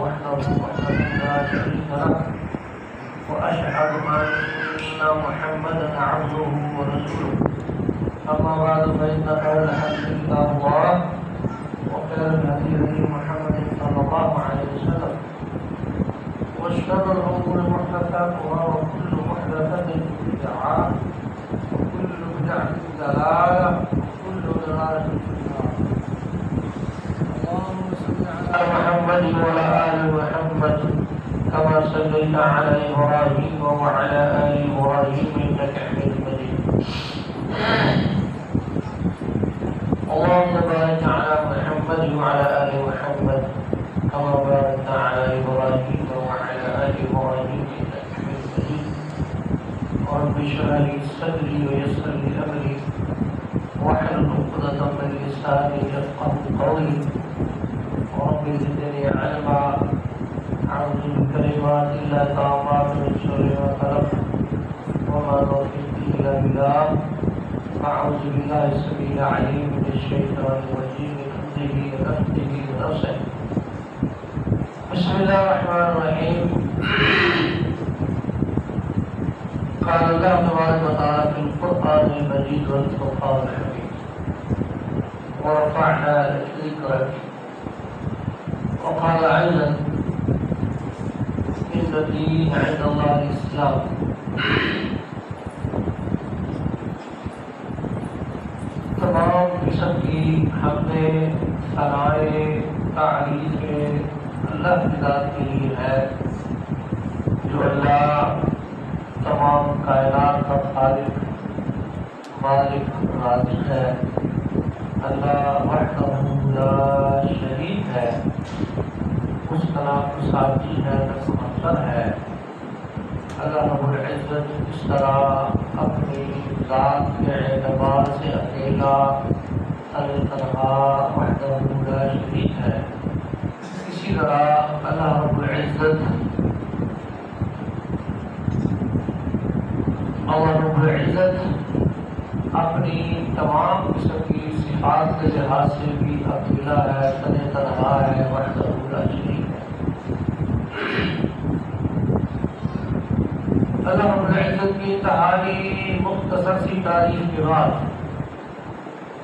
وحده لا شريك له وأشهد أن محمدا عبده ورسوله أما بعد فإن خير الحديث كتاب الله وخير الهدي هدي محمد صلى الله عليه وسلم وشر الأمور محدثاتها وكل محدثة بدعة وكل بدعة ضلالة وكل ضلالة في النار. اللهم صل على محمد وعلى آل محمد كما صليت على إبراهيم وعلى آل إبراهيم إنك حميد مجيد. اللهم بارك على محمد وعلى آل محمد كما باركت على إبراهيم وعلى آل إبراهيم إنك حميد مجيد. رب اشرح لي صدري ويسر لي أمري واحلل عقدة من لساني يفقهوا قولي رب زدني علما أعوذ بكلمات الله التامات من شر ما خلق وما توفيقي إلا بالله. أعوذ بالله السميع العليم من الشيطان الرجيم من همزه ونفثه ونفثه. بسم الله الرحمن الرحيم. قال الله تبارك وتعالى في القرآن المجيد والفرقان الحميد ورفعنا لك ذكرك. وقال أيضا إن الدين عند الله الإسلام. تمام قسم کی حمدیں ثنائیں تعریفیں اللہ کی ذات کے لیے ہے جو اللہ تمام کائنات کا خالق مالک رازق ہے. اللہ وحدہ لا شریک ہے، اس طرح ساتھی ہے نہ ہمسر ہے. اللہ رب العزت اس طرح اپنی ذات کے اعتبار سے اکیلا تنہا وحدہ لا شریک ہے. اسی طرح اللہ رب العزت اپنی تمام قسم کی صفات کے لحاظ سے بھی اکیلا ہے، تنہا ہے، وحدہ لا شریک ہے. اللہ رب العزت کی انتہائی مختصر سی تعریف کے بعد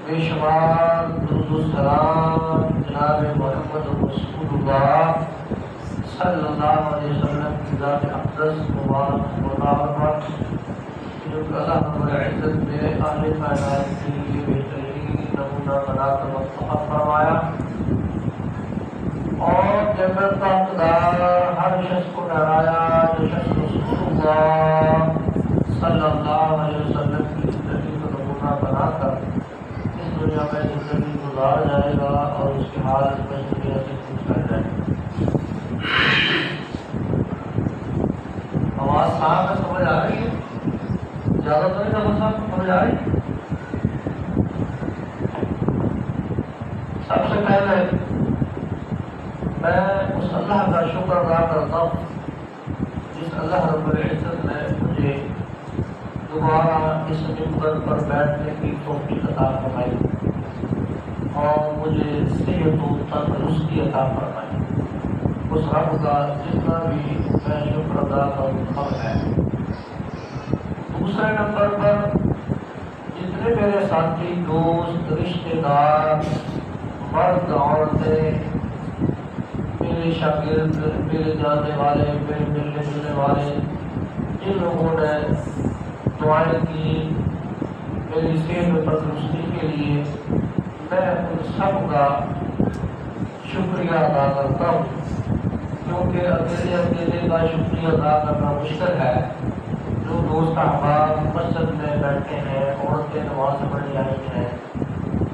بے شمار درود و سلام جناب محمد رسول اللہ صلی اللہ علیہ وسلم کی ذات اقدس مبارک مطابقت جو اللہ رب العزت نے اہل کائنات کے لیے بہترین نمونہ بنا کر منتخب فرمایا اور جنت کا حقدار ہر شخص کو ٹھہرایا جو شخص رسول اللہ صلی اللہ علیہ وسلم کی زندگی کو نمونہ بنا کر اس دنیا میں زندگی گزار جائے گا اور اس کی حالت میں دنیا سے کچھ کر جائے گا. آواز صاحب میں سمجھ آ رہی ہے؟ زیادہ تو نہیں سمجھ آ رہی؟ سب سے پہلے میں اس اللہ کا شکر ادا کرتا ہوں جس اللہ رب العزت نے مجھے دوبارہ اس منبر پر بیٹھنے کی توفیق عطا فرمائی اور مجھے صحت و تندرستی عطا فرمائی. اس رب کا جتنا بھی میں شکر ادا کروں کم ہے. دوسرے نمبر پر جتنے میرے ساتھی دوست رشتے دار مرد عورتیں میرے شاگرد میرے جاننے والے میرے ملنے جلنے والے جن لوگوں نے دعائیں کی میری صحت و تندرستی کے لیے میں ان سب کا شکریہ ادا کرتا ہوں کیونکہ اکیلے کا شکریہ ادا کرنا مشکل ہے. جو دوست احباب مسجد میں بیٹھے ہیں، عورتیں نماز پڑھنے آئی ہیں،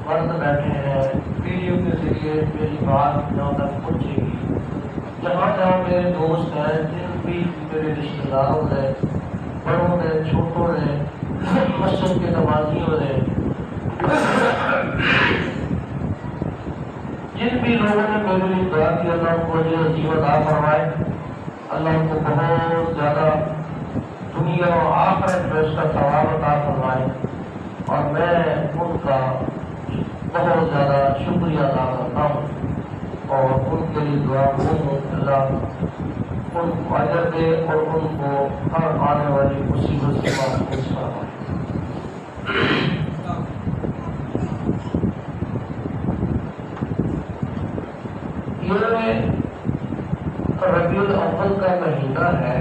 مرد بیٹھے ہیں، ویڈیو کے ذریعے میری بات جہاں تک پہنچے گی. جہاں جہاں میرے دوست ہیں، جن بھی میرے رشتے داروں نے، بڑوں نے، چھوٹوں نے، مسجد کے نمازیوں نے، جن بھی لوگوں نے میرے لیے دعا کی اللہ کو عظیم عطا فرمائے. اللہ کو بہت زیادہ دنیا و آخرت میں اس کا ثواب عطا فرمائے اور میں ان کا بہت زیادہ شکریہ ادا کرتا ہوں. اور ان کے لیے دعا ہوں اللہ ان کو اجر دے اور ان کو ہر آنے والی مصیبت سے محفوظ فرمائے۔ یہ ربیع الاول کا مہینہ ہے۔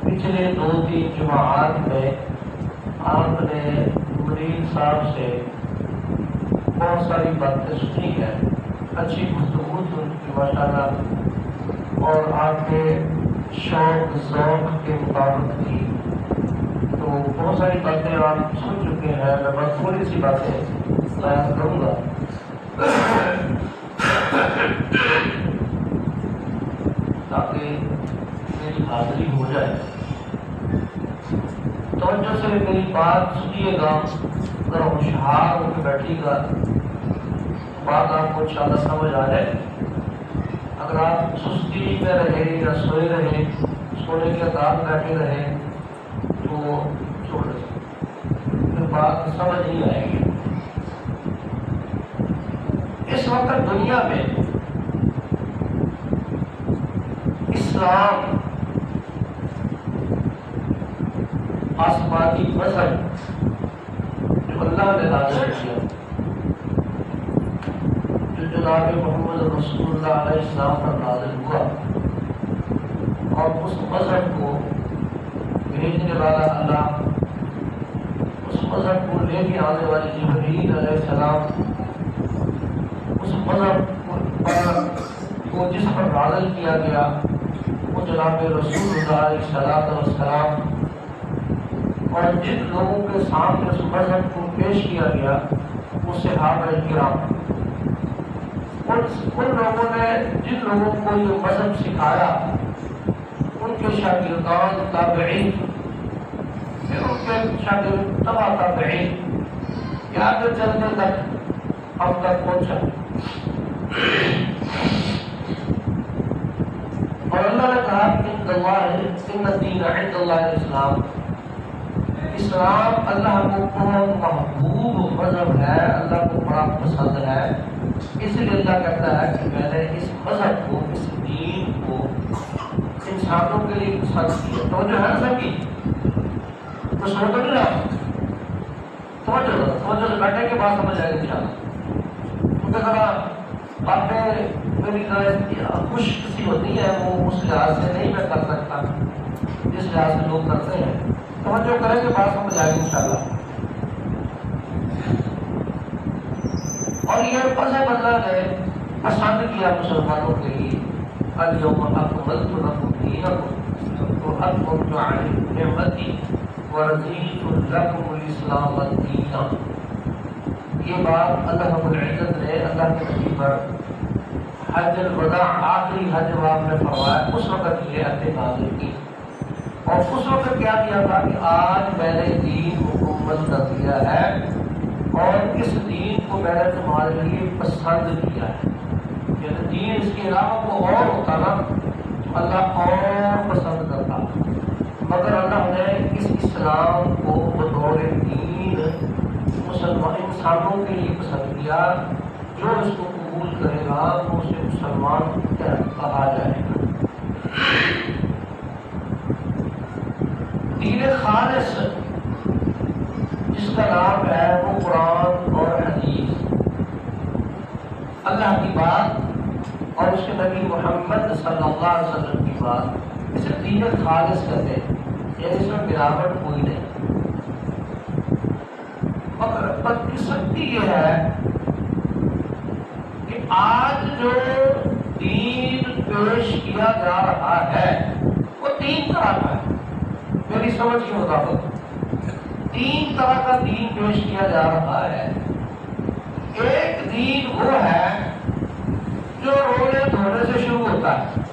پچھلے 2-3 جمعات میں آپ نے مرید صاحب سے بہت ساری باتیں سنی ہے، اچھی گفتگو ان کی ماشاءاللہ، اور آپ کے شوق ذوق کے مطابق تھی، تو بہت ساری باتیں آپ سن چکے ہیں۔ میں بس تھوڑی سی باتیں بیان کروں گا تاکہ میری حاضری ہو جائے۔ توجہ سے میری بات سنیے گا، اگر ہوشیار ہو کے بیٹھیے گا بات آپ کو انشاءاللہ سمجھ آ جائے۔ اگر آپ سستی میں رہے یا سوئے رہے، سونے کے بعد بیٹھے رہے تو چھوڑ دیں، پھر بات سمجھ نہیں آئے گی۔ اس وقت دنیا میں اسلام آسمانی مذہب جو اللہ نے نازل کیا، جو جناب محمد رسول اللہ علیہ السلام پر نازل ہوا، اور اس مذہب کو بھیجنے والا اللہ، اس مذہب کو لے کے آنے والے جبرائیل علیہ السلام، اس مذہب کو جس پر نازل کیا گیا وہ جناب رسول اللہ علیہ السلام، اور جن لوگوں کے سامنے اس مذہب کو پیش کیا گیا وہ صحابہ کرام، ان لوگوں نے جن لوگوں کو یہ مذہب سکھایا، ان کے شاگردان تابعین، پھر ان کے شاگرد تبع تابعین، کہ آگے چلنے تک ہم تک پہنچا۔ اور اللہ نے کہا کہ ان الدین عند اللہ الاسلام، اسلام اللہ کو بہت محبوب مذہب ہے، اللہ کو بڑا پسند ہے، اس لیے اللہ کہتا ہے کہ میں نے اس مذہب کو، اس دین کو انسانوں کے لیے پسند کیا۔ توجہ ہے سب کی؟ تو سمجھ تو نہیں رہا؟ توجہ سے بیٹھنے کے بعد سمجھ آئے گا انشاءاللہ، کیونکہ ذرا باتیں میری خوش قسمت نہیں ہے، وہ اس لحاظ سے نہیں میں کر سکتا جس لحاظ سے لوگ کرتے ہیں۔ توجہ کریں گے بات سمجھ آئے گی انشاءاللہ۔ اور یہ مذہب اللہ نے پسند کیا مسلمانوں کے لیے، الیوم اکملت لکم دینکم واتممت علیکم نعمتی ورضیت لکم الاسلام دینا۔ یہ بات اللہ رب العزت نے اللہ کے نبی پر حج الوداع، آخری حج آپ نے فرمایا، اس وقت یہ آیت نازل کی، اور اس وقت کیا کیا تھا کہ آج میں نے دین مکمل کر دیا ہے، اور اس دین کو میں نے تمہارے لیے پسند کیا ہے۔ یعنی دین اس کے علاوہ کو اور ہوتا نا تو اللہ اور پسند کرتا، مگر اللہ نے اس اسلام کو بطور دین مسلمان انسانوں کے لیے پسند کیا۔ جو اس کو قبول کرے گا وہ اسے مسلمان کہا جائے گا۔ دین خالص جس کا نام ہے وہ قرآن اور حدیث، اللہ کی بات اور اس کے نبی محمد صلی اللہ علیہ وسلم کی بات، اسے دین خالص کہتے ہیں، یعنی اس میں ملاوٹ کوئی نہیں۔ مگر بدقسمتی یہ ہے کہ آج جو دین پیش کیا جا رہا ہے وہ 3 طرح کا ہے، میری سمجھ کے مطابق 3 طرح کا دین پیش کیا جا رہا ہے۔ ایک دین وہ ہے جو رونے دھونے سے شروع ہوتا ہے،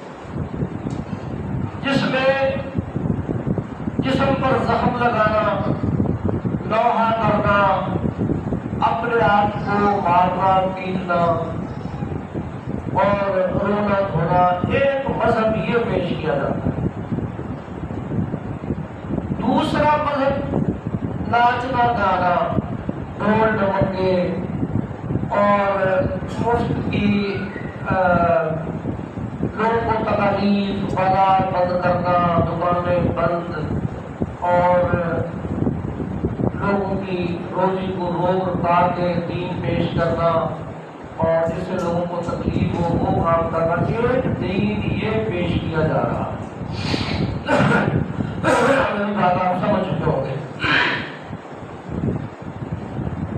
جس میں جسم پر زخم لگانا، لوہا کرنا، اپنے آپ کو مارنا پیٹنا اور رونا دھونا، ایک مذہب یہ پیش کیا جاتا ہے۔ دوسرا مذہب ناچنا گانا، ڈھول ڈمکے اور مفت کی لوگوں کو تکالیف، بازار بند کرنا، دکانیں بند اور لوگوں کی روزی کو روک رکاو کے دین پیش کرنا اور جس سے لوگوں کو تکلیف ہو وہ کام کرنا، ایک دین یہ پیش کیا جا رہا ہے۔ بات آپ سمجھ چکے ہوں گے۔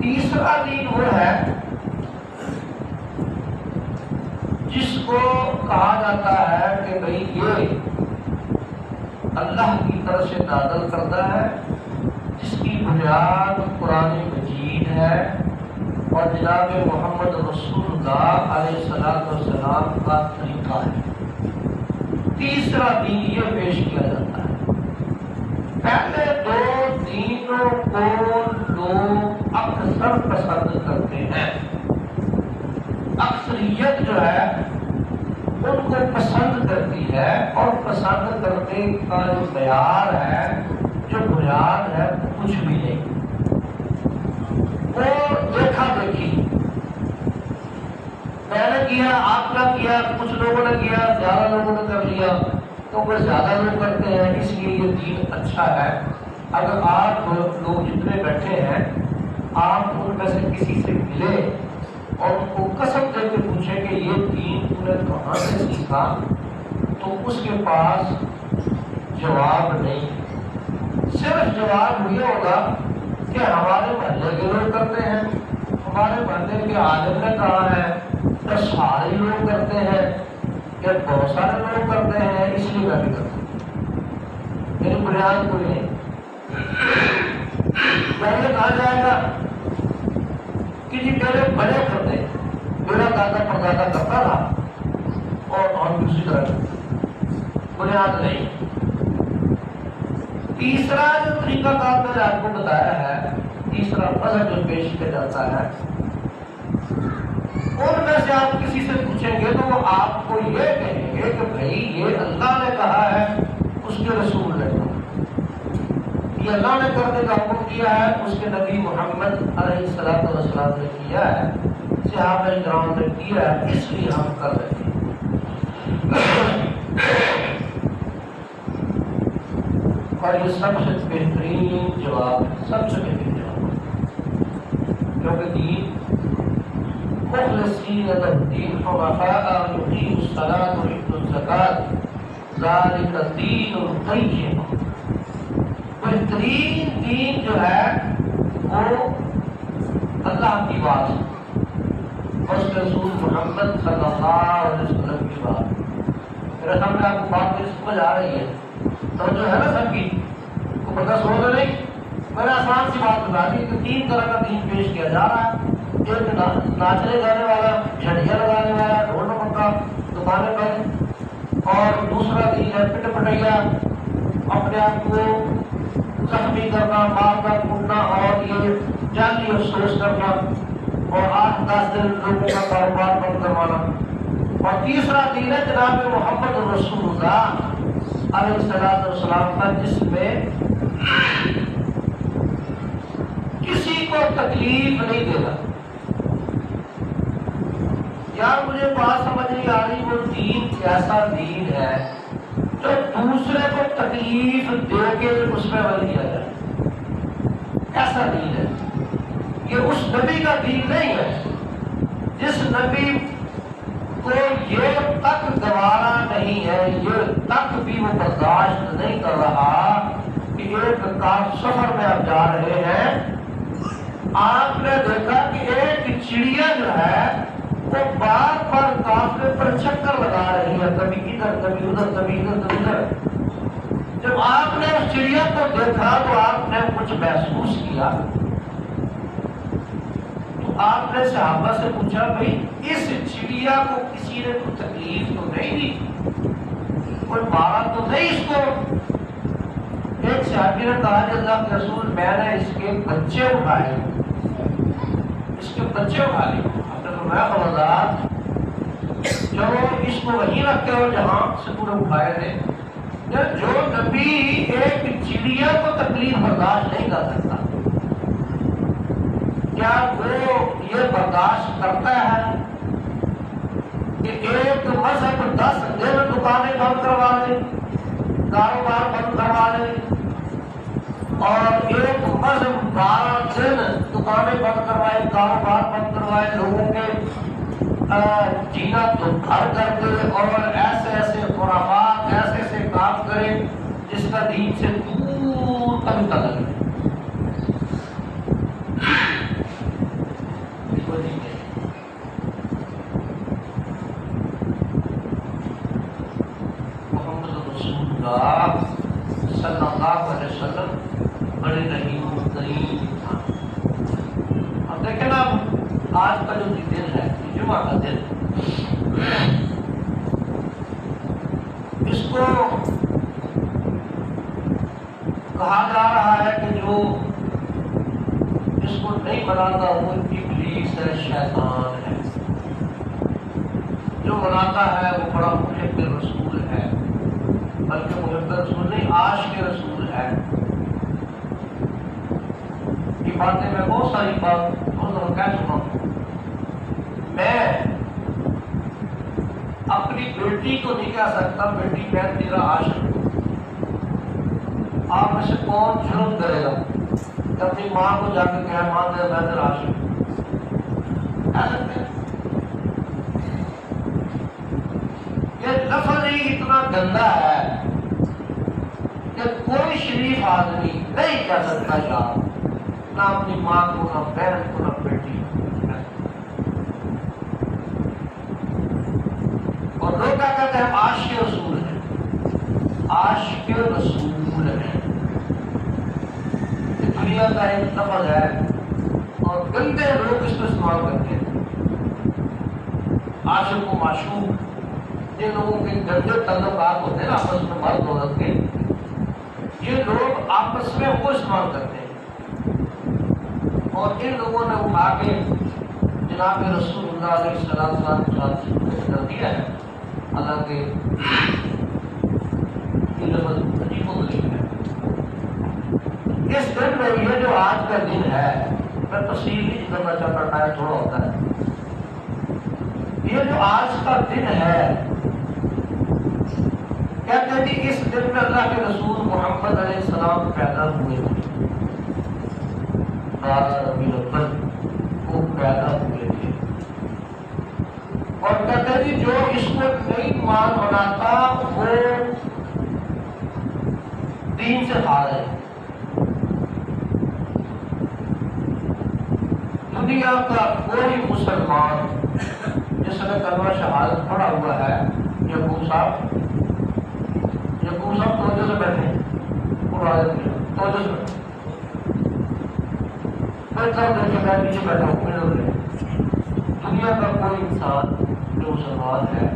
تیسرا دین وہ ہے جس کو کہا جاتا ہے کہ بھئی یہ اللہ کی طرف سے نازل کرتا ہے، جس کی بنیاد قرآن مجید ہے اور جناب محمد رسول اللہ علیہ السلام کا طریقہ ہے۔ تیسرا دین یہ پیش کیا جاتا ہے۔ پہلے دو دینوں کو لوگ اکثر پسند کرتے ہیں، اکثریت جو ہے ان کو پسند کرتی ہے، اور پسند کرنے کا جو معیار ہے، جو بنیاد ہے، کچھ بھی نہیں، وہ دیکھا دیکھی۔ میں نے کیا، آپ نے کیا، کچھ لوگوں نے کیا، زیادہ لوگوں نے کر لیا، کیونکہ زیادہ لوگ کرتے ہیں اس لیے یہ دین اچھا ہے۔ اگر آپ لوگ جتنے بیٹھے ہیں، آپ ان میں سے کسی سے ملے اور ان کو قسم دے کے پوچھیں کہ یہ دین تم نے کہاں سے سیکھا، تو اس کے پاس جواب نہیں، صرف جواب یہ ہوگا کہ ہمارے محلے کے لوگ کرتے ہیں، ہمارے محلے کے عالم نے کہا ہے، یا سارے لوگ کرتے ہیں، یا بہت سارے لوگ کرتے ہیں، اس لیے میں بھی کرتا ہوں۔ میری بنیاد کوئی نہیں۔ پہلے کہا جائے گا کہ جی میرے بڑے کرتے، میرا دادا پردادا کرتا تھا اور ہم دوسری طرح بنیاد نہیں۔ تیسرا جو طریقہ کار میں نے آپ کو بتایا ہے، تیسرا مذہب جو پیش کیا جاتا ہے، ان میں سے آپ کسی سے پوچھیں گے تو وہ آپ کو یہ کہیں گے کہ بھائی یہ اللہ نے کہا ہے، اس کے رسول نے کہا، یہ اللہ نے کرنے کا حکم کیا ہے، اس کے نبی محمد علیہ السلام نے کیا ہے، صحابہ کرام نے کیا ہے، اس لیے ہم کر رہے ہیں۔ اور یہ سب سے بہترین جواب ہے، سب سے بہترین جواب ہے، کیونکہ دین مخلصین له الدین حنفاء یقیموا الصلاة ویؤتوا الزکاة ذلک الدین القیم۔ بہترین دین جو ہے وہ اللہ کی بات ہے، اس کے رسول محمد صلی اللہ علیہ وسلم کی بات۔ میرے سامنے آپ کو بات میری سمجھ آ رہی ہے تو جو ہے نا سب کی کو پتہ سو نہیں، میں نے آسان سی بات بتا دی کہ تین طرح کا دین پیش کیا جا رہا ہے۔ ایک ناچنے گانے والا، جھنڈیاں لگانے والا، ڈھول ڈمکا دکانیں پر، اور دوسرا دین ہے پٹ پٹیا، اپنے آپ کو زخمی کرنا، مارنا کوٹنا اور یہ جعلی افسوس کرنا، اور 8-10 دن لوگوں کا کاروبار بند کروانا۔ اور تیسرا دین ہے جناب محمد رسول اللہ علیہ السلام کا، جس میں کسی کو تکلیف نہیں دینا۔ یار مجھے بات سمجھ نہیں آ رہی، وہ دین ایسا دین ہے جو دوسرے کو تکلیف دے کے اس میں عمل کیا جائے، ایسا دین ہے۔ یہ اس نبی کا دین نہیں ہے جس نبی کو یہ تک گوارا نہیں ہے، یہ تک بھی وہ برداشت نہیں کر رہا کہ ایک سفر میں آپ جا رہے ہیں، آپ نے دیکھا کہ ایک چڑیا جو ہے وہ بار بار قافلے پر چکر لگا رہی ہے، کبھی ادھر کبھی ادھر، کبھی ادھر کبھی ادھر۔ جب آپ نے اس چڑیا کو دیکھا تو آپ نے کچھ محسوس کیا، تو آپ نے صحابہ سے پوچھا بھائی اس چڑیا کو کسی نے کوئی تکلیف تو نہیں دی، کوئی مارا تو نہیں اس کو؟ ایک صحابی نے کہا کہ اللہ کے رسول میں نے اس کے بچے اٹھائے، اس کے بچے اٹھا لیے۔ آپ نے فرمایا خبردار، جو اس کو وہیں رکھتے ہو جہاں سے پورے اٹھائے تھے۔ جو نبی ایک چڑیا کو تکلیف برداشت نہیں کر سکتا، کیا وہ یہ برداشت کرتا ہے کہ ایک مذہب 10 دن دکانیں بند کروا لے، کاروبار بند کروا لے، اور ایک مذہب 12 دن دکانیں بند کروائے، کاروبار بند کروائے، لوگوں کے جینا تو گھر کر دے، اور ایسے ایسے خرافات، ایسے ایسے کام کرے جس کا دین سے دور تک تعلق ہے۔ محمد رسول اللہ صلی اللہ علیہ وسلم بڑے رحیم کریم انسان۔ اب دیکھیں نا، آج کا جو دن ہے، جمعہ کا دن، اس کو کہا جا رہا ہے کہ جو اس کو نہیں مناتا وہ ابلیس ہے، شیطان ہے، جو مناتا ہے وہ بڑا محب رسول ہے، بلکہ محب رسول نہیں، عاشق رسول ہے۔ یہ باتیں میں بہت ساری بہت کہہ چکا ہوں۔ میں اپنی بیٹی کو نہیں کہہ سکتا بیٹی میں تیرا عاشق ہوں۔ آپ میں سے کون جرم کرے گا کہ اپنی ماں کو جا کے کہے ماں میں تیرا عاشق ہوں؟ کہہ سکتے ہیں؟ یہ لفظ ہی اتنا گندا ہے کہ کوئی شریف آدمی نہیں کہہ سکتا یار، نہ اپنی ماں کو، نہ بہن کو، نہ بیٹی کو۔ اور لوگ کیا کہتے ہیں؟ عاشق رسول ہے، عاشق رسول ہے۔ یہ دنیا کا ایک لفظ ہے اور گندے لوگ اس کو استعمال کرتے ہیں۔ عاشق و معشوق، جن لوگوں کے گندے تعلقات ہوتے ہیں نا آپس میں مرد عورت کے، یہ لوگ آپس میں وہ استعمال کرتے ہیں، اور ان لوگوں نے اٹھا کے جناب رسول اللہ علیہ السلام کے ساتھ کر دیا ہے۔ حالانکہ یہ لفظ عجیب و غریب ہے۔ اس دن میں یہ جو آج کا دن ہے، میں تفصیل نہیں کرنا چاہتا، ٹائم تھوڑا ہوتا ہے۔ یہ جو آج کا دن ہے، کہتے ہیں کہ اس دن میں اللہ کے رسول محمد علیہ السلام پیدا ہوئے تھے، 12 ربیع الاول کو پیدا ہوئے تھے۔ اور کہتے ہیں جو اس کو نہیں مناتا وہ دین سے خارج ہے۔ دنیا کا کوئی مسلمان جس نے کلمہ شہادت پڑھا ہوا ہے، یعقوب صاحب توجہ سے بیٹھے، توجہ سے بیٹھے، میں نیچے بیٹھا ہوں۔ دنیا کا کوئی انسان جو مسلمان ہے،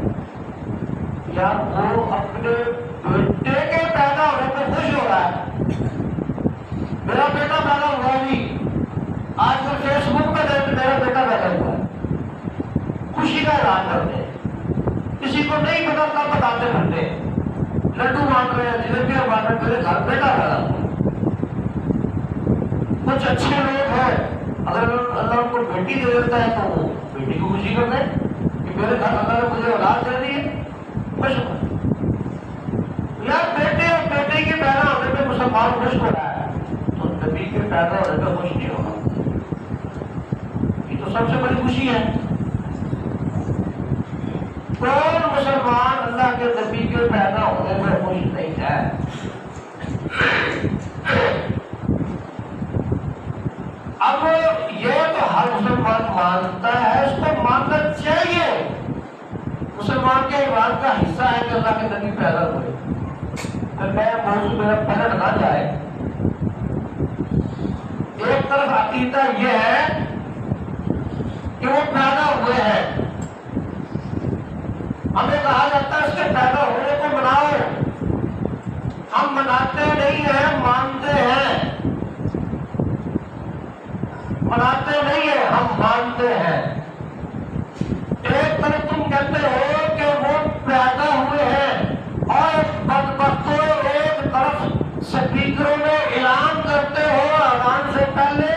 یا وہ اپنے بیٹے کے پیدا ہونے پہ خوش ہو رہا ہے، میرا بیٹا پیدا ہوا بھی، آج کل فیس بک پہ میرا بیٹا پیدا ہوا ہے، خوشی کا اعلان کرتے ہیں، کسی کو نہیں پتا کب بتاتے پھرتے ہیں، لڈو بانٹ رہے ہیں، جلیبیاں بانٹ رہے ہیں، میرے گھر بیٹا پیدا ہوا۔ کچھ اچھے لوگ ہیں، اگر اللہ ان کو بیٹی دے دیتا ہے تو وہ بیٹی کو خوشی کرتے ہیں کہ میرے گھر اللہ نے مجھے اولاد دے دی ہے، خوش ہو۔ یار بیٹے اور بیٹے کے پیدا ہونے پہ مسلمان خوش ہو رہا ہے تو نبی کے پیدا ہونے پہ خوش نہیں ہوگا؟ یہ تو سب سے بڑی خوشی ہے۔ کون مسلمان اللہ کے نبی کے پیدا ہونے میں خوش نہیں ہے؟ اب یہ تو ہر مسلمان مانتا ہے، اس کو ماننا چاہیے۔ مسلمان کے ایمان کا حصہ ہے کہ اللہ کے نبی پیدا ہوئے۔ میں موضوع میرا پلٹ نہ جائے، ایک طرف عقیدہ یہ ہے کہ وہ پیدا ہوئے ہیں، ہمیں کہا جاتا ہے اس کے پیدا ہونے کو مناؤ، ہم مناتے نہیں ہیں، مانتے ہیں، مناتے نہیں ہیں، ہم مانتے ہیں۔ ایک طرف تم کہتے ہو کہ وہ پیدا ہوئے ہیں، اور بدبختوں ایک طرف سپیکروں میں اعلان کرتے ہو اذان سے پہلے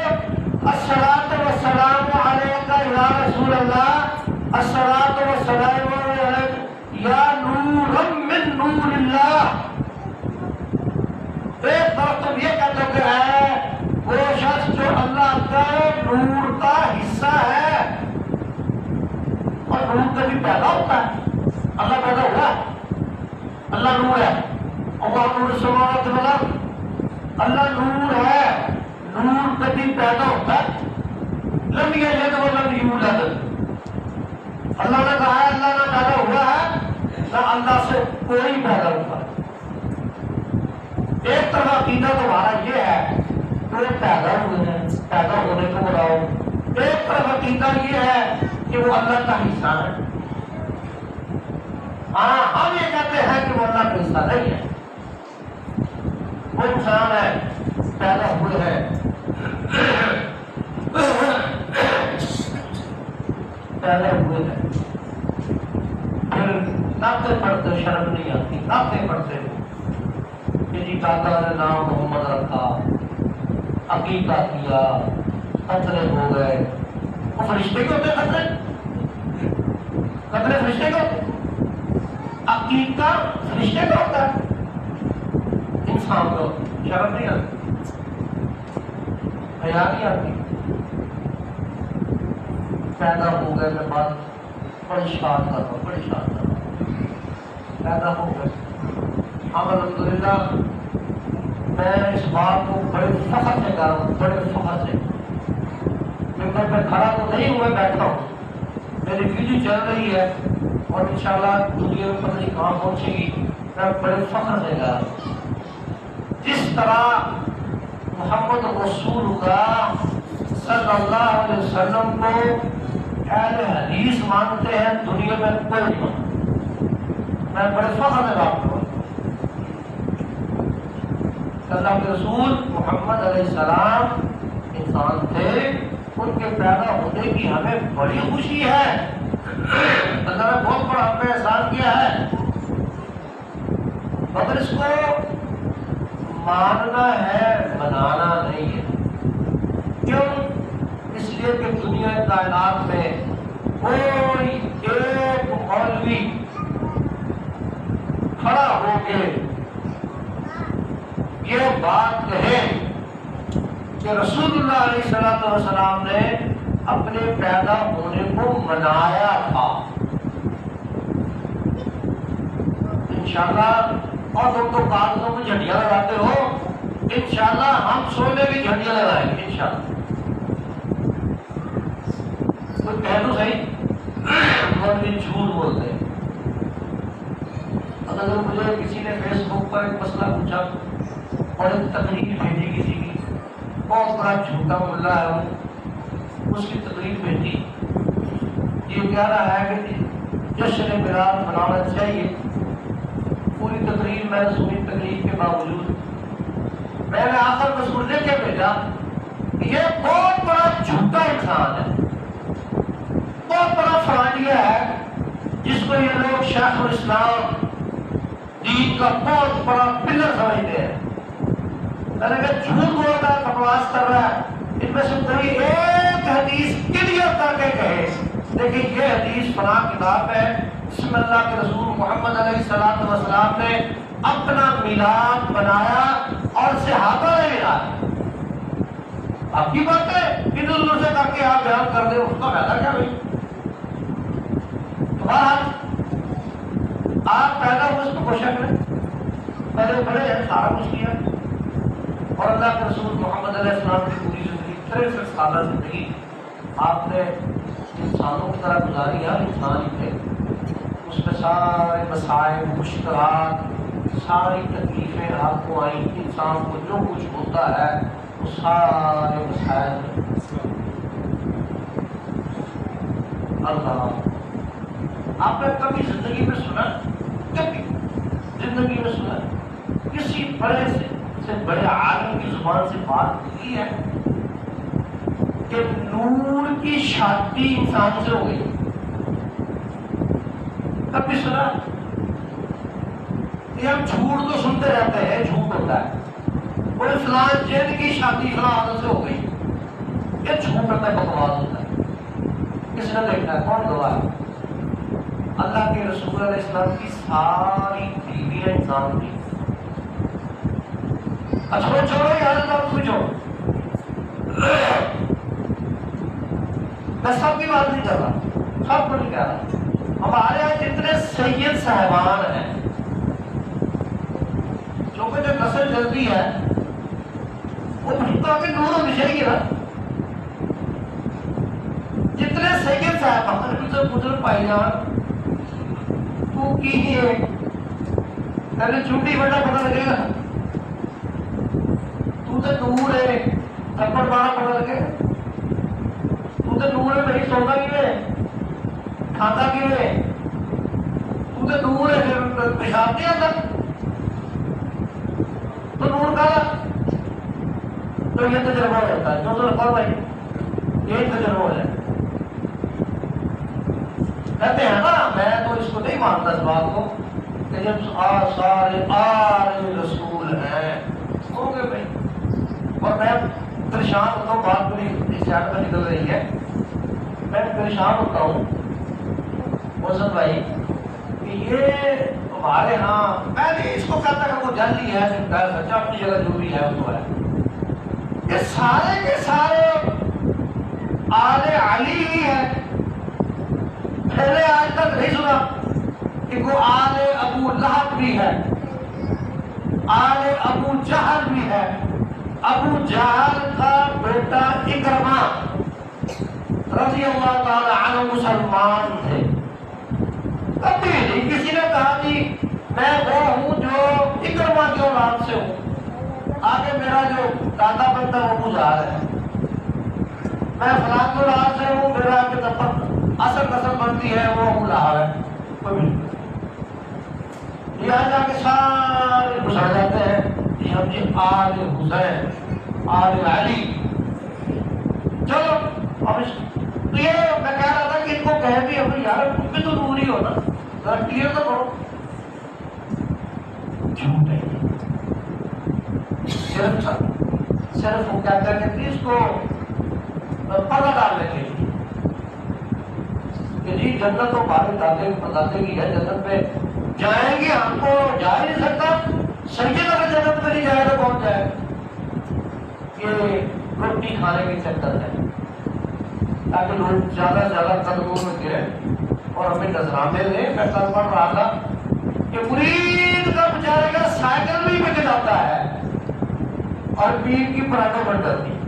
الصلاۃ والسلام علیک یا رسول اللہ، الصلاۃ والسلام من نور اللہ. ایک طرف تم یہ کہتے کہ ہے وہ شخص جو اللہ کے نور کا حصہ ہے، اور نور کبھی پیدا ہوتا ہے؟ اللہ پیدا ہوا ہے؟ اللہ نور ہے. اللہ نور السماوات والارض، اللہ نور ہے. نور کبھی پیدا ہوتا ہے؟ لم یلد ولم یولد. اللہ نے کہا ہے اللہ نہ پیدا ہوا ہے نہ اللہ سے کوئی پیدا ہوا ہے. ایک طرح عقیدہ تمہارا یہ ہے کہ وہ پیدا ہوئے ہیں، پیدا ہونے کو بلاؤ. ایک طرف عقیدہ یہ ہے کہ وہ اللہ کا حصہ ہے. ہاں ہم یہ کہتے ہیں کہ وہ اللہ کا حصہ نہیں ہے. وہ انسان ہے، پیدا ہوئے ہیں، پیدا ہوئے ہیں. پھر ناطے پڑھتے شرم نہیں آتی، ناطے پڑھتے کہ جی دادا نے نام محمد رکھا، عقیقہ کیا، خطرے ہو گئے. وہ فرشتے کے ہوتے خطرے؟ خطرے فرشتے کے ہوتے؟ عقیقہ فرشتے کا ہوتا ہے؟ انسان کو شرم نہیں آتی، حیا نہیں آتی. پیدا ہو گئے میں بات بڑی شاد کر رہا ہوں، بڑی شاد کر رہا ہوں. پیدا ہو گئے. ہم الحمدللہ میں اس بات کو بڑے فخر سے کر رہا ہوں، بڑے فخر سے. میں کھڑا تو نہیں ہوا، بیٹھا ہوں. میری ویڈیو چل رہی ہے اور انشاءاللہ دنیا میں پتہ نہیں کہاں پہنچے گی. میں بڑے فخر سے کر رہا ہوں. جس طرح محمد رسول اللہ صلی اللہ علیہ وسلم کو اہل حدیث مانتے ہیں دنیا میں کوئی نہیں مانتا. میں بڑے فخر سے بات کروں. اللہ کے رسول محمد علیہ السلام انسان تھے، ان کے پیدا ہونے کی ہمیں بڑی خوشی ہے. اللہ نے بہت بڑا ہم پہ احسان کیا ہے، مگر اس کو ماننا ہے، بنانا نہیں ہے. کیوں؟ اس لیے کہ دنیا کائنات میں کوئی ایک مولوی کھڑا ہو کے یہ بات کہے کہ رسول اللہ علیہ السلام نے اپنے پیدا ہونے کو منایا تھا. انشاءاللہ. اور تم تو کاغذوں میں جھنڈیاں لگاتے ہو، انشاءاللہ ہم سونے کی جھنڈیاں لگائیں گے انشاءاللہ. تو کہہ دو صحیح، مولوی جھوٹ بولتے ہیں. اگر مجھے کسی نے فیس بک پر ایک مسئلہ پوچھا اور ایک تقریر بھیجی کسی کی، بہت بڑا جھوٹا ملا ہے وہ، اس کی تقریر بھیجی، یہ کہہ رہا ہے کہ جشن میلاد منانا چاہیے. پوری تقریر میں نے سنی، تقریر کے باوجود میں نے آخر میں سننے کے بھیجا کہ یہ بہت بڑا جھوٹا انسان ہے، بہت بڑا فراڈیا ہے، جس کو یہ لوگ شیخ الاسلام دین کا بہت بڑا پلر سمجھتے ہیں. میں نے کہا جھوٹ بول رہا ہے، بکواس کر رہا ہے. ان میں سے کوئی ایک حدیث کلیئر کر کے کہے لیکن یہ حدیث فلاں کتاب ہے، بسم اللہ کے رسول محمد علیہ السلام نے اپنا میلاد بنایا اور صحابہ نے ملایا. آپ کی بات ہے ادھر ادھر سے کر کے آپ بیان کر دیں، اس کا فائدہ کیا بھائی؟ آپ پیدا ہوئے اس کو کوشش کریں، پہلے بڑے ہیں، سارا کچھ کیا. اور اللہ کے رسول محمد علیہ السلام کی پوری زندگی 63 سالہ زندگی آپ نے انسانوں کی طرح گزاری ہے. انسان ہی تھے، اس میں سارے مسائل، مشکلات، ساری تکلیفیں آپ کو آئیں. انسان کو جو کچھ ہوتا ہے وہ سارے مسائل اللہ. آپ نے کبھی زندگی میں سنا، کبھی زندگی میں سنا کسی بڑے سے بڑے عالم کی زبان سے بات کی ہے کہ نور کی شادی انسان سے ہو گئی؟ کبھی سنا؟ یہ ہم جھوٹ تو سنتے رہتے ہیں، جھوٹ ہوتا ہے. وہ فلاں جن کی شادی فلاں آدمی سے ہو گئی، یہ جھوٹ ہوتا ہے، بکواس ہوتا ہے. کس نے دیکھا ہے؟ کون گواہ ہے؟ اللہ کے رسول علیہ السلام کی ساری بیویاں انسان تھی. اچھا چھوڑو یار اللہ پوچھو، میں سب کی بات نہیں کر رہا، سب کو نہیں کہہ رہا. ہمارے یہاں جتنے سید صاحبان ہیں، کیونکہ جو نسل چلتی ہے وہ کافی نور ہونی چاہیے نا. جتنے سید صاحبان ان سے بزرگ پائی جان تو کی ہے پہلے چھوٹی بڑا پتہ لگے گا، تو تے نور ہے تھپڑ مارا پتہ لگے گا. تو تے نور ہے میری سونا کی ہے کھاتا کی ہے، تو تے نور ہے پھر پیشاب نہیں آتا تو نور کا. تو یہ تجربہ ہو جاتا ہے. جو تو رکھو بھائی یہ تجربہ ہو جائے. کہتے ہیں نا، میں تو اس کو نہیں مانتا اس بات کو کہ جب سارے آل رسول ہیں ہوں گے بھائی. اور میں پریشان ہوتا ہوں، بات میری اس چیٹ میں نکل رہی ہے، میں پریشان ہوتا ہوں محسن بھائی کہ یہ ہمارے ہاں، میں نہیں اس کو کہتا کہ وہ جلدی ہے سچا، اپنی جگہ جو بھی ہے وہ ہے. یہ سارے کے سارے آل علی ہی ہے. پہلے آج تک نہیں سنا کہ وہ آل ابو لہب بھی ہے، آل ابو جہل بھی ہے. ابو جہل کا بیٹا اکرمہ رضی اللہ تعالی عنہ مسلمان تھے. کبھی نہیں کسی نے کہا کہ میں وہ ہوں جو اکرمہ کی اولاد سے ہوں، آگے میرا جو دادا بنتا ہے وہ ابو جہل ہے. میں فلاں کی اولاد سے ہوں، میرا اصل نسل بنتی ہے وہ ابو لہب ہے. کوئی بھی نہیں. یہاں جا کے سارے گھسڑ جاتے ہیں یہ ہم جی آل حسین آل علی. چلو اب تو یہ میں کہہ رہا تھا کہ ان کو کہہ بھی ابھی یار تم بھی تو نور ہی ہو نا، ذرا کلیئر تو کرو. جھوٹ ہے صرف وہ کیا کرتے تھے اس کو پردہ ڈالنے کے لیے کہ جی جنت تو ہمارے دادے کی ہے، جنت پہ جائیں گے. ہم کو جا ہی نہیں سکتا. سید اگر جنت پہ نہیں جائے تو کون جائے؟ یہ روٹی کھانے کے چکر ہے تاکہ لوگ زیادہ سے زیادہ قدموں میں گرے اور ہمیں نذرانے لیں. میں کل پڑھ رہا تھا کہ مرید کا بیچارے کا سائیکل بھی بک جاتا ہے اور پیر کی پراٹھے بن جاتی ہے.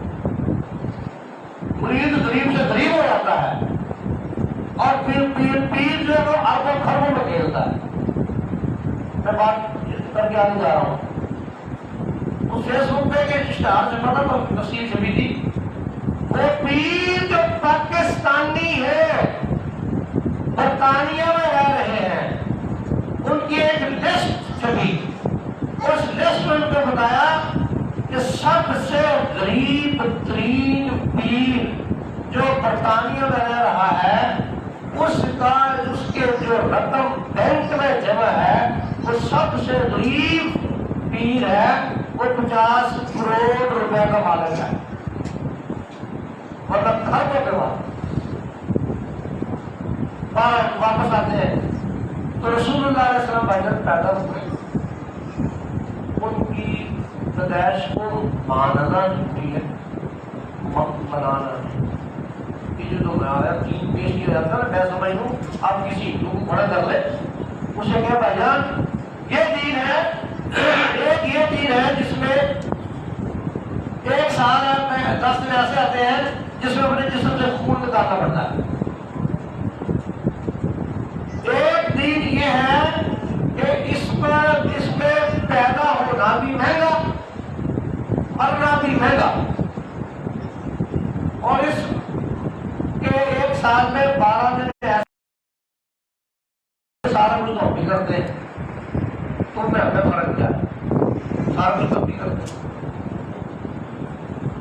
مرید غریب سے غریب ہو جاتا ہے اور پیر جو ہے وہ اربوں خربوں میں کھیلتا ہے. میں بات کر کے آگے جا رہا ہوں. اس فیس بک پہ کہ اشتہار سے پڑھا تو تفصیل سے بھی تھی. وہ پیر جو پاکستانی ہے، برطانیہ میں رہ رہے ہیں، ان کی ایک لسٹ چھپی. اس لسٹ میں ان کو بتایا کہ سب سے غریب ترین پیر جو برطانیہ میں رہ رہا ہے اس کے جو رقم بینک میں جمع ہے وہ سب سے غریب پیر ہے، وہ 50 کروڑ روپے کا مالک ہے. مطلب خرچوں کے بعد واپس آتے ہیں تو رسول اللہ علیہ وسلم بھائی پیدا ہوئے. ان کی پیدائش کو ماننا ضروری ہے، منانا نہیں. جو ہمارا دین پیش کیا جاتا ہے میں سمجھ لوں آپ کسی ہندو کو کھڑا کر لیں، اسے کہ بھائی جان یہ دین ہے، ایک یہ دین ہے جس میں ایک سال میں 10 دن ایسے آتے ہیں جس میں اپنے جسم سے خون نکالنا پڑتا ہے. ایک دین یہ ہے کہ اس میں پیدا ہونا بھی مہنگا مرنا بھی مہنگا، اور اس کے ایک سال میں 12 دن ایسے سارا کچھ تو بھی کرتے ہیں. تم میں ہمیں فرق کیا ہے؟ سارا کچھ تو بھی کرتے ہیں.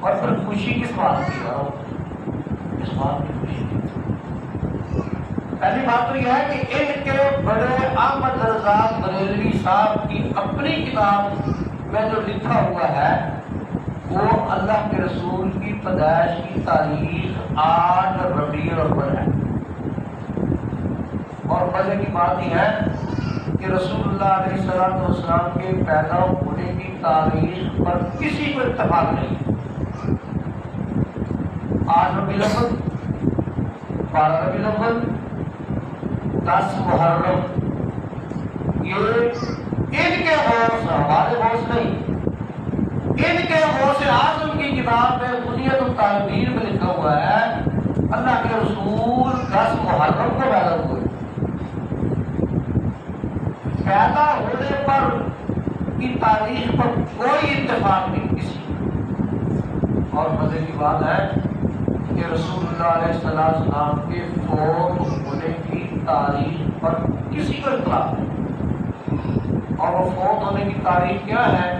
اور پھر خوشی کس بات کی ہے؟ اس بات کی خوشی. پہلی بات تو یہ ہے کہ ان کے بڑے احمد رضا بریلوی صاحب کی اپنی کتاب میں جو لکھا ہوا ہے وہ اللہ کے رسول کی پیدائش کی تاریخ 8 ربیع الاول ہے. اور مزے کی بات یہ ہے کہ رسول اللہ علیہ السلام کے پیدا ہونے کی تاریخ پر کسی کو اتفاق نہیں. 8 ربیع الاول، 12 ربیع الاول، 10 محرم، یہ ان کے غوث، ہمارے غوث نہیں، ان کے غوث اعظم کی کتاب میں بنیت التعبیر میں لکھا ہوا ہے اللہ کے رسول 10 محرم کو پیدا ہوئے. پیدا ہونے پر کی تاریخ پر کوئی اتفاق نہیں کسی. اور مزے کی بات ہے کہ رسول اللہ علیہ السلام کے فوت ہونے کی تاریخ پر کسی کو اختلاف نہیں. اور وہ فوت ہونے کی تاریخ کیا ہے؟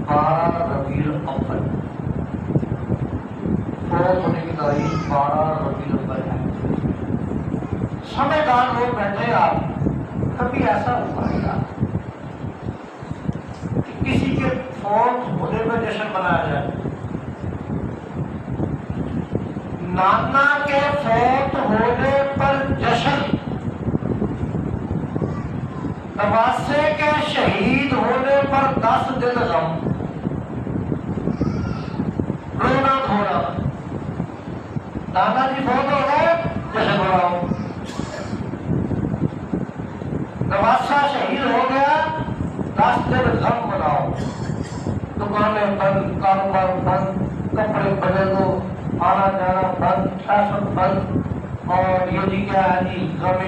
12 ربیع الاول. فوت ہونے کی تاریخ 12 ربیع الاول ہے. سمجھدار لوگ بیٹھے آپ کبھی ایسا ہوا ہے کہ کسی کے فوت ہونے پر جشن منایا جائے؟ نانا کے فوت ہونے پر جشن، نواسے کے شہید ہونے پر 10 دن غم، رونا دھونا. نانا جی فوت ہو گئے، جشن مناؤ. نواسا شہید ہو گیا، 10 دن غم مناؤ. دکانیں بند، کاروبار بند، کپڑے بدل دو، آنا جانا بند، ٹریفک بند. اور یہ جی کیا ہے جی؟ غم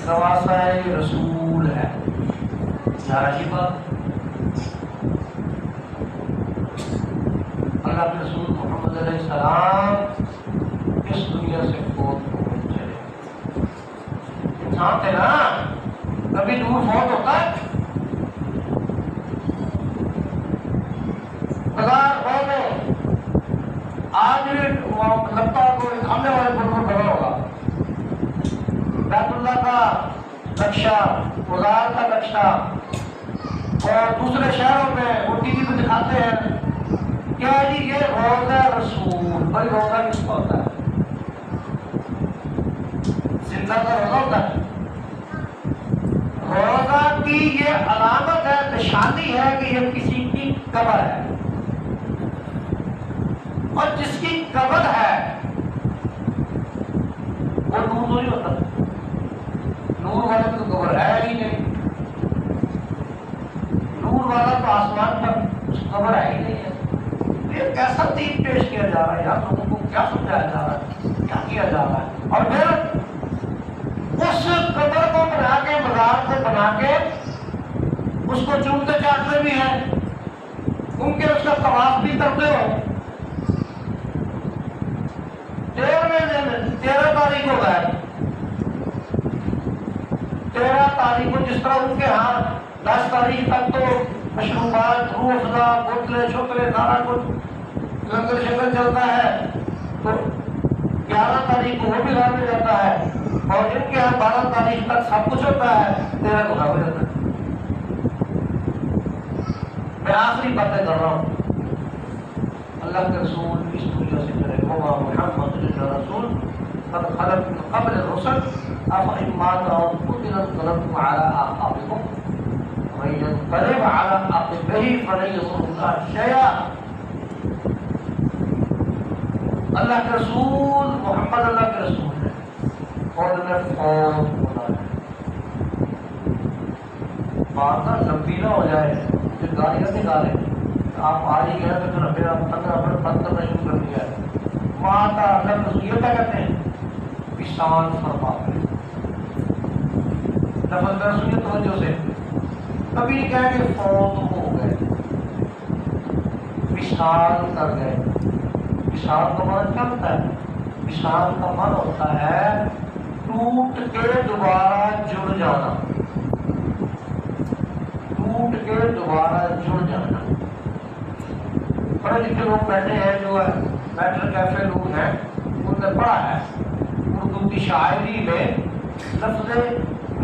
نواسا رسول ہے. ذرا سی بات، اللہ کے رسول محمد علیہ السلام اس دنیا سے فوت ہو چلے. انسان تھے نا، کبھی دور فوت ہوتا ہے. آج بھی لگتا ہے کوئی سامنے والے پر بنا ہوگا. بیت اللہ کا نقشہ، وزار کا نقشہ، اور دوسرے شہروں میں وہ ٹی وی پہ دکھاتے ہیں کیا جی یہ روزہ رسول. بھائی روزہ کس کو ہوتا ہے؟ زندہ کا روزہ ہوتا ہے. روزہ کی یہ علامت ہے، نشانی ہے کہ یہ کسی کی قبر ہے. اور جس کی قبر ہے وہ نور نہیں ہوتا. نور والا تو قبر ہے ہی نہیں. نور والا تو آسمان پر قبر ہے ہی نہیں ہے. یہ کیسا دین پیش کیا جا رہا ہے یار؟ لوگوں کو کیا سمجھایا جا رہا ہے، کیا کیا جا رہا ہے؟ اور پھر اس قبر کو بنا کے، مزار کو بنا کے اس کو چومتے چاٹتے بھی ہیں، ان کے اس کا طواف بھی کرتے ہو. 13 تاریخ کو گئے، 13 تاریخ کو جس طرح ان کے ہاں 10 تاریخ تک تو مشروبات، روح افزا، بوتلے چھوتلے سارا کچھ لنگر شنگر چلتا ہے، تو 11 تاریخ کو وہ بھی گھر میں جاتا ہے. اور ان کے یہاں 12 تاریخ تک سب کچھ ہوتا ہے، 13 کو گھر میں جاتا ہے. میں آخری باتیں کر رہا ہوں. اللہ کے رسول اس دنیا سے چلے وما محمد رسول قد خلت من قبل الرسل افإن مات أو قتل انقلبتم على أعقابكم ومن ينقلب على عقبيه فلن يضر الله شيئا. اللہ کے رسول محمد اللہ کے رسول ہے اور انہیں فوت ہونا ہے. بات لمبی نہ ہو جائے کہ گالیاں نکالیں. آپ آ ہی گئے تو پھر میرا 15 منٹ بند کرنا شروع کر دیا ہے. ماتا اللہ کے رسول یہ کیا کہتے ہیں؟ وصال فرما گئے. لفظ رسول توجہ سے کبھی نہیں کہیں کہ فوت ہو گئے، وصال کر گئے. وصال کا معنی کیا ہوتا ہے؟ وصال کا معنی ہوتا ہے ٹوٹ کے دوبارہ جڑ جانا. ٹوٹ کے دوبارہ جڑ جانا. پڑھے لکھے لوگ بیٹھے ہیں، جو میٹر کیفے لوگ ہیں، انہوں نے پڑھا ہے اردو کی شاعری میں لفظ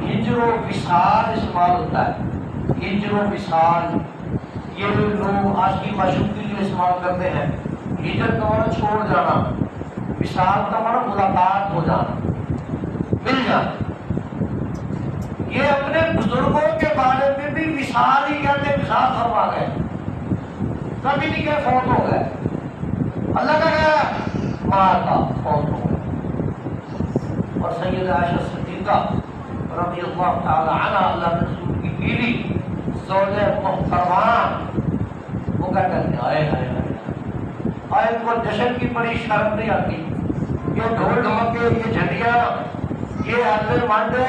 ہجر و وصال استعمال ہوتا ہے. ہجر و وصال یہ لوگ عاشقی معشوقی جو استعمال کرتے ہیں. ہجر کا معنی چھوڑ جانا، وصال کا معنی ملاقات ہو جانا، مل جانا. یہ اپنے بزرگوں کے بارے میں بھی مثال ہی کہتے مثال فرما گئے، کبھی نہیں کہ فوت ہو گئے، اللہ کا گیا ماتا فوت ہو گئے۔ اور سید عائشہ صدیقہ رضی اللہ تعالی عنہ اللہ کے رسول کی بیوی زوج محترمہ، وہ کہتے ہیں آئے آئے آئے ان کو جشن کی بڑی شرم نہیں آتی، یہ ڈھول ڈھمکے، یہ جھنڈیاں، یہ ہلے مانڈے،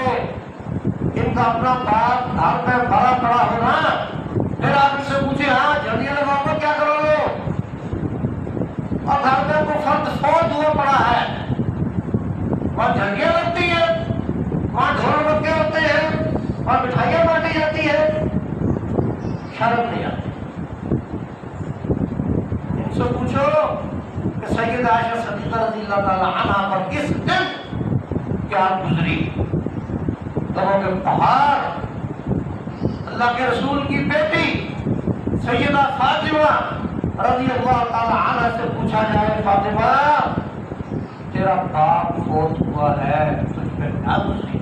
ان کا اپنا باپ گھر میں بڑا پڑا ہونا، پھر آپ اس سے پوچھے ہاں جھنڈیاں لگاؤ گے کیا کرو گے، اور گھر میں کوئی فرد فوت ہوا پڑا ہے، وہاں جھنڈیاں لگتی ہیں، وہاں ڈھول رکھے ہوتے ہیں، وہاں مٹھائیاں بانٹی جاتی ہے، شرم نہیں آتی۔ ان سے پوچھو کہ سید عائشہ صدیقہ رضی اللہ تعالی عنہ پر کس دن کیا گزری، غموں کے پہاڑ۔ اللہ کے رسول کی بیٹی سیدہ فاطمہ رضی اللہ تعالی عنہ سے پوچھا جائے فاطمہ تیرا باپ فوت ہوا ہے، تجھ پہ کیا گزری؟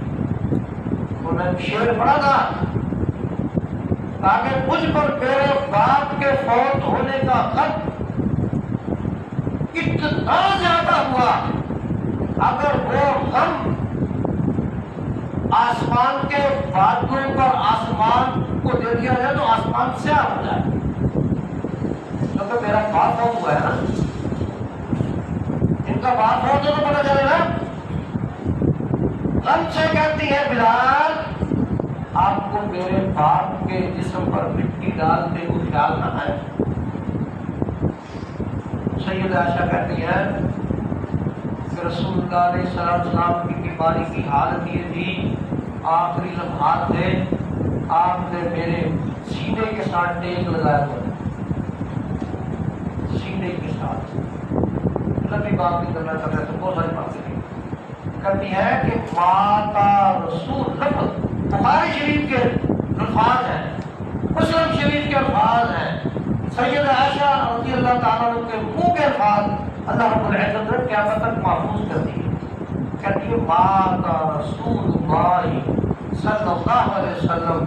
انہوں نے شعر پڑھا تھا تاکہ مجھ پر میرے باپ کے فوت ہونے کا خط اتنا زیادہ ہوا، اگر وہ غم آسمان کے بادلوں پر آسمان کو دے دیا جائے تو آسمان سیاہ ہو جائے، کیونکہ میرا باپ فوت ہوا ہے نا، ان کا باپ فوت ہو تو پتہ چلے نا۔ غم سے کہتی ہے بلال آپ کو میرے باپ کے جسم پر مٹی ڈالتے ہوئے خیال نہ آئے۔ سید عائشہ کہتی ہے کہ رسول اللہ علیہ السلام کی بیماری کی حالت یہ تھی، آخری لمحات تھے، آپ نے میرے سینے کے ساتھ ٹیک لگایا ہوا، سینے کے ساتھ، لمبی بات نہیں کرنا چاہتا ہے تو بہت ساری باتیں نہیں کرتی ہے کہ ماتا رسول لفظ بخاری شریف کے الفاظ ہیں، مسلم شریف کے الفاظ ہیں، سید عائشہ رضی اللہ تعالیٰ عنہ کے منہ کے الفاظ اللہ رب العزت نے قیامت تک محفوظ کر دی، کہتی ہے ماتا رسول اللہ صلی اللہ علیہ وسلم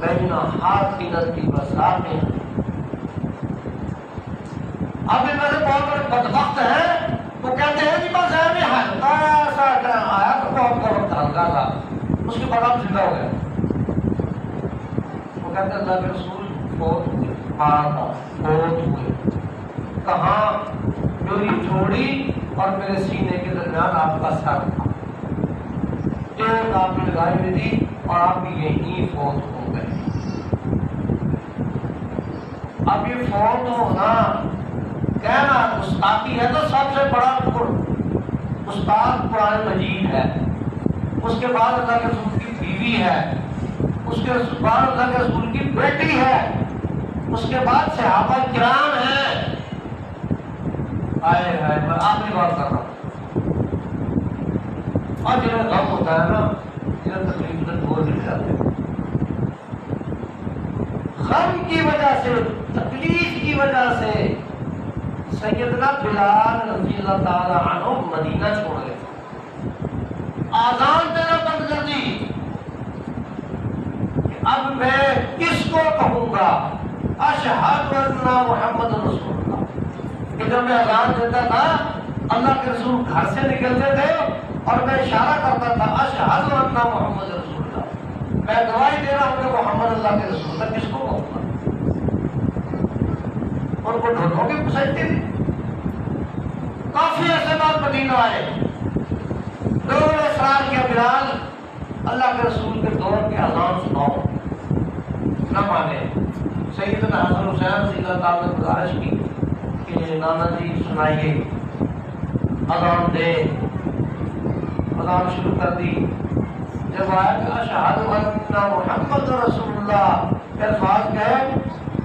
بین حافظۃ وساقہ۔ اب ان میں سے بہت بڑے بدبخت ہیں، وہ کہتے ہیں کہ بس ہے ہلکا سا آیا تو بہت کا وقت ہلکا تھا، اس کے بعد آپ زندہ ہو گئے۔ وہ کہتے ہیں اللہ کے رسول فوت ہوئے، ماتا فوت ہوئے، کہاں؟ میری جوڑی اور میرے سینے کے درمیان آپ کا سر تھا، ایک آپ نے لگائی ہوئی تھی اور آپ یہیں فوت ہو گئے۔ اب یہ فوت ہونا کہنا گستاخی ہے تو سب سے بڑا استاد قرآن مجید ہے، اس کے بعد اللہ کے رسول کی بیوی ہے، اس کے بعد اللہ کے رسول کی بیٹی ہے، اس کے بعد صحابہ کرام ہیں۔ آئے ہے میں آخری بات کر رہا ہوں، اور جنہیں غم ہوتا ہے نا جنہیں تکلیف سے بول نہیں جاتے، غم کی وجہ سے، تکلیف کی وجہ سے سیدنا بلال رضی اللہ تعالی عنہ مدینہ چھوڑ گئے، آذان دینا بند کر دی، اب میں کس کو کہوں گا اشہد ان محمد رسول اللہ، کہ جب میں اذان دیتا تھا اللہ کے رسول گھر سے نکلتے تھے اور میں اشارہ کرتا تھا اشہد ان محمد رسول اللہ، میں گواہی دے رہا ہوں کہ محمد اللہ کے رسول اللہ، کس کو کہوں گا؟ ان کو ڈھولوں کی پسجتی تھی۔ کافی عرصے بعد مدینہ آئے، لوگوں نے اصرار کیا بلال اللہ کے رسول کے دور کے اذان سناؤ، نہ مانے۔ سیدنا حسن حسین رضی اللہ تعالیٰ نے گزارش کی کہ نانا جی سنائیے، اذان دے، اذان شروع کر دی۔ جب آیا کہ اشہد ان محمد رسول اللہ الفاظ کہے،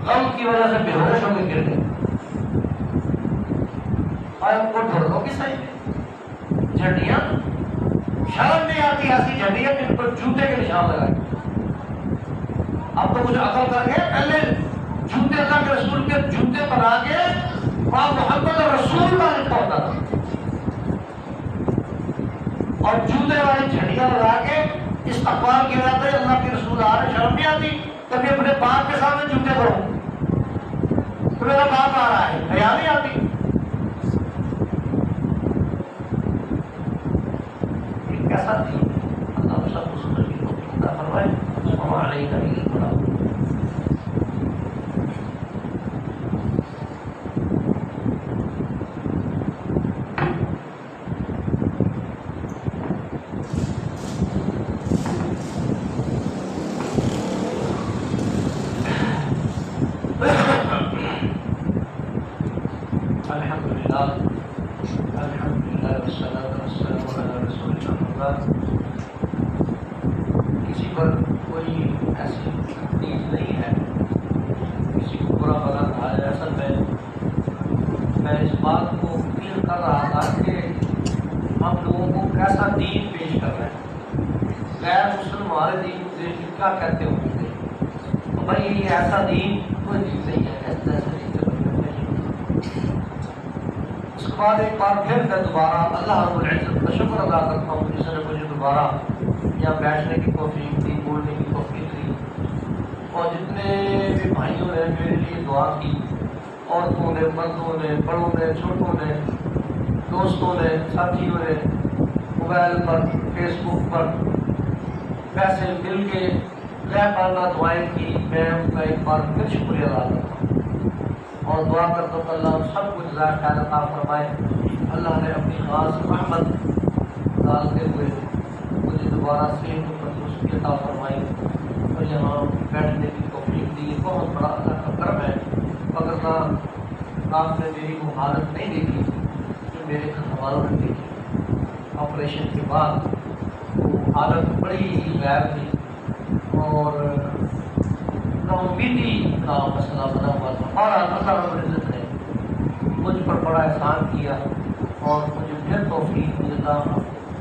غم کی وجہ سے بے ہوش ہو کے گر گئے، اور ان کو ڈھولوں کی صحیح جھنڈیاں، شرم نہیں آتی ایسی جھنڈیاں جن پر جوتے کے نشان لگائے۔ اب تو کچھ عقل کر کے پہلے جوتے اللہ کے رسول کے جوتے بنا کے وہاں محمد رسول کا لکھا ہوتا تھا، اور جوتے والی جھنڈیاں لگا کے استقبال کیا جاتا ہے، اللہ کے رسول آ رہے، شرم نہیں آتی کبھی اپنے باپ کے سامنے جھوٹے کرو تو میرا باپ آ رہا ہے، حیا نہیں آتی؟ یہ کیسا دین؟ اللہ سب کو سمجھنے کو عطا فرمائے۔ السلام علیکم ورحمۃ اللہ۔ الحمدللہ والصلاۃ والسلام علی رسول اللہ۔ کسی پر کوئی ایسی تکلیف نہیں ہے، کسی کو برا بھلا کہا جائے۔ اصل میں اس بات کو فیل کر رہا تھا کہ ہم لوگوں کو کیسا دین پیش کر رہے ہیں، غیر مسلم ہمارے دین کو دیکھ کے کیا کہتے ہوں گے، تو بھائی یہ ایسا دین کوئی دین نہیں ہے، ایسا نہیں۔ اس کے بعد ایک بار پھر میں دوبارہ اللہ رب العزت کا شکر ادا کرتا ہوں جس نے مجھے دوبارہ یہاں بیٹھنے کی توفیق دی، بولنے کی توفیق دی، اور جتنے بھی بھائیوں نے میرے لیے دعا کی، عورتوں نے، مردوں نے، بڑوں نے، چھوٹوں نے، دوستوں نے، ساتھیوں نے، موبائل پر، فیس بک پر پیسے مل کے غیبانہ دعائیں کی، میں ان کا ایک بار پھر شکریہ ادا کرتا ہوں اور دعا کرتا ہوں کہ اللہ سب کو جزائے خیر عطا فرمائے۔ اللہ نے اپنی خاص رحمت ڈالتے ہوئے مجھے دوبارہ صحت و تندرستی عطا فرمائی اور یہاں بیٹھنے کی توفیق دی۔ بہت بڑا اللہ کا کرم ہے، وگرنہ آپ نے میری وہ حالت نہیں دیکھی جو میرے گھر والوں نے دیکھی۔ آپریشن کے بعد وہ حالت بڑی ہی غیر تھی اور امیدی کا مسئلہ بنا ہوا تھا، اور اللہ رب العزت نے مجھ پر بڑا احسان کیا اور مجھے پھر توفیق دی۔ اللہ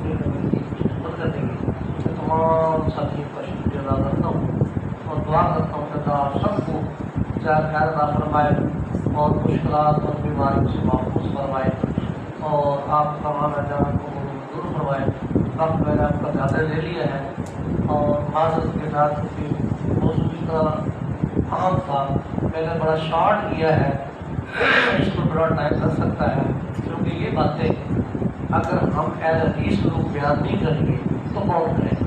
خدمت کرنے کی تمام ساتھیوں کا شکریہ ادا کرتا ہوں اور دعا کرتا ہوں کہ اللہ سب کو جزائے خیر عطا فرمائے اور مشکلات اور بیماریوں سے محفوظ فرمائے اور آپ تمام اجان کو دور فرمائے۔ وقت میں نے آپ کا زیادہ لے لیا ہے اور معذرت کے ساتھ موضوع کی طرح عام تھا، میں نے بڑا شارٹ کیا ہے، اس کو بڑا ٹائم لگ سکتا ہے کیونکہ یہ باتیں اگر ہم اہل حدیث لوگ بیان نہیں کریں گے تو کون کریں گے،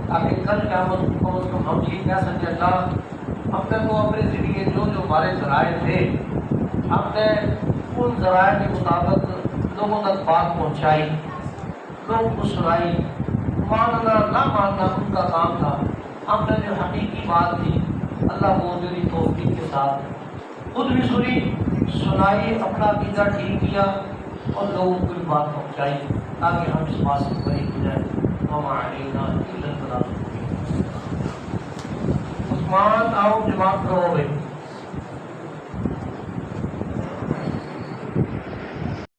تاکہ کل قیامت کو ہم یہ کہہ سکیں اللہ ہم نے تو اپنے ذریعے جو ہمارے ذرائع تھے ہم نے ان ذرائع کے مطابق لوگوں تک بات پہنچائی، لوگوں کو سنائی، ماننا نہ ماننا ان کا کام تھا، ہم نے جو حقیقی بات تھی اللہ وہ میری توفیق کے ساتھ خود بھی سنائی، اپنا عقیدہ ٹھیک کیا اور لوگوں کو بھی بات پہنچائی تاکہ ہم اس بات سے بری ہو جائیں۔ وما علینا الا البلاغ۔ عثمان آؤ جماعت